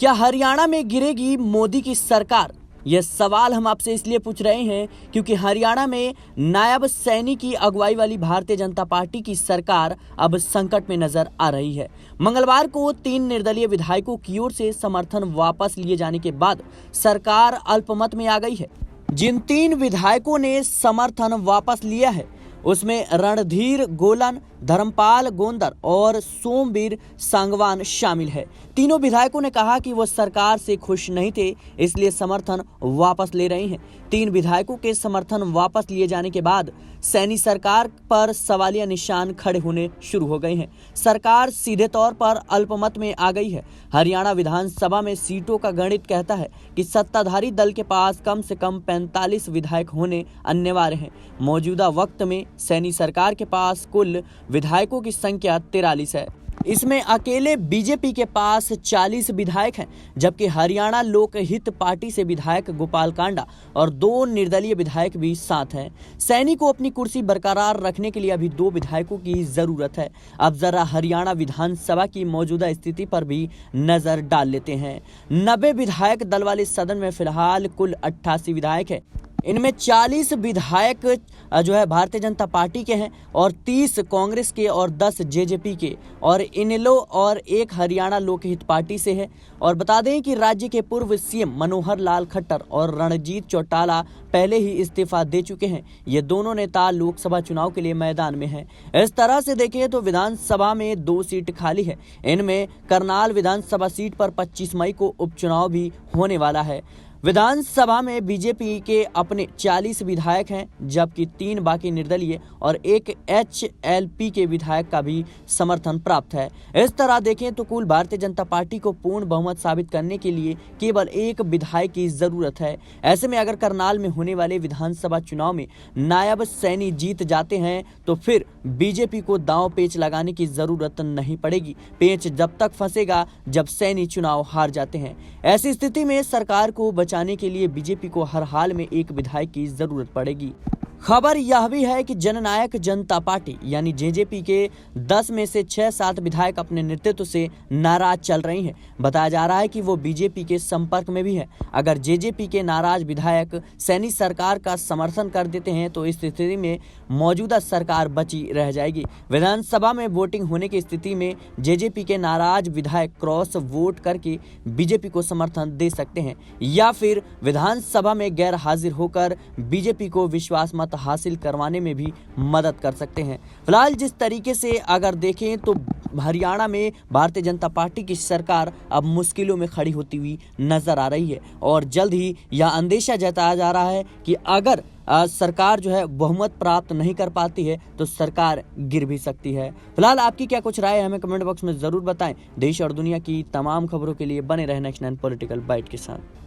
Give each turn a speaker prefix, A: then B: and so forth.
A: क्या हरियाणा में गिरेगी मोदी की सरकार? यह सवाल हम आपसे इसलिए पूछ रहे हैं क्योंकि हरियाणा में नायब सैनी की अगुवाई वाली भारतीय जनता पार्टी की सरकार अब संकट में नजर आ रही है। मंगलवार को 3 निर्दलीय विधायकों की ओर से समर्थन वापस लिए जाने के बाद सरकार अल्पमत में आ गई है। जिन 3 विधायकों ने समर्थन वापस लिया है उसमें रणधीर गोलन, धर्मपाल गोंदर और सोमवीर सांगवान शामिल है। तीनों विधायकों ने कहा कि वो सरकार से खुश नहीं थे, इसलिए समर्थन वापस ले रहे हैं। 3 विधायकों के समर्थन वापस लिए जाने के बाद सैनी सरकार पर सवालिया निशान खड़े होने शुरू हो गए हैं। सरकार सीधे तौर पर अल्पमत में आ गई है। हरियाणा विधानसभा में सीटों का गणित कहता है कि सत्ताधारी दल के पास कम से कम 45 विधायक होने अनिवार्य हैं। मौजूदा वक्त में सैनी सरकार के पास कुल विधायकों की संख्या 43 है। इसमें अकेले बीजेपी के पास 40 विधायक हैं, जबकि हरियाणा लोकहित पार्टी से विधायक गोपाल कांडा और 2 निर्दलीय विधायक भी साथ हैं। सैनी को अपनी कुर्सी बरकरार रखने के लिए अभी 2 विधायकों की जरूरत है। अब जरा हरियाणा विधानसभा की मौजूदा स्थिति पर भी नजर डाल लेते हैं। 90 विधायक दल वाले सदन में फिलहाल कुल 88 विधायक है। इनमें 40 विधायक जो है भारतीय जनता पार्टी के हैं और 30 कांग्रेस के और 10 जेजेपी के और इनेलो और 1 हरियाणा लोकहित पार्टी से है। और बता दें कि राज्य के पूर्व सीएम मनोहर लाल खट्टर और रणजीत चौटाला पहले ही इस्तीफा दे चुके हैं। ये दोनों नेता लोकसभा चुनाव के लिए मैदान में हैं। इस तरह से देखें तो विधानसभा में 2 सीट खाली है। इनमें करनाल विधानसभा सीट पर 25 मई को उपचुनाव भी होने वाला है। विधानसभा में बीजेपी के अपने 40 विधायक हैं, जबकि 3 बाकी निर्दलीय और 1 एचएलपी के विधायक का भी समर्थन प्राप्त है। इस तरह देखें तो कुल भारतीय जनता पार्टी को पूर्ण बहुमत साबित करने के लिए केवल 1 विधायक की जरूरत है। ऐसे में अगर करनाल में होने वाले विधानसभा चुनाव में नायब सैनी जीत जाते हैं तो फिर बीजेपी को दांव पेच लगाने की जरूरत नहीं पड़ेगी। पेच जब तक फंसेगा जब सैनी चुनाव हार जाते हैं। ऐसी स्थिति में सरकार को बचाने के लिए बीजेपी को हर हाल में 1 विधायक की जरूरत पड़ेगी। खबर यह भी है कि जननायक जनता पार्टी यानी जेजेपी के 10 में से 6-7 विधायक अपने नेतृत्व से नाराज चल रहे हैं। बताया जा रहा है कि वो बीजेपी के संपर्क में भी है। अगर जेजेपी के नाराज विधायक सैनी सरकार का समर्थन कर देते हैं तो इस स्थिति में मौजूदा सरकार बची रह जाएगी। विधानसभा में वोटिंग होने की स्थिति में जेजेपी के नाराज विधायक क्रॉस वोट करके बीजेपी को समर्थन दे सकते हैं या फिर विधानसभा में गैर हाजिर होकर बीजेपी को विश्वास मत हासिल करवाने में भी मदद कर सकते हैं। फिलहाल जिस तरीके से अगर देखें तो हरियाणा में भारतीय जनता पार्टी की सरकार अब मुश्किलों में खड़ी होती हुई नजर आ रही है और जल्द ही यह अंदेशा जताया जा रहा है कि अगर सरकार जो है बहुमत प्राप्त नहीं कर पाती है तो सरकार गिर भी सकती है। फिलहाल आपकी क्या कुछ राय है हमें कमेंट बॉक्स में जरूर बताएं। देश और दुनिया की तमाम खबरों के लिए बने रहें नेक्स्ट 9 पॉलिटिकल बाइट के साथ।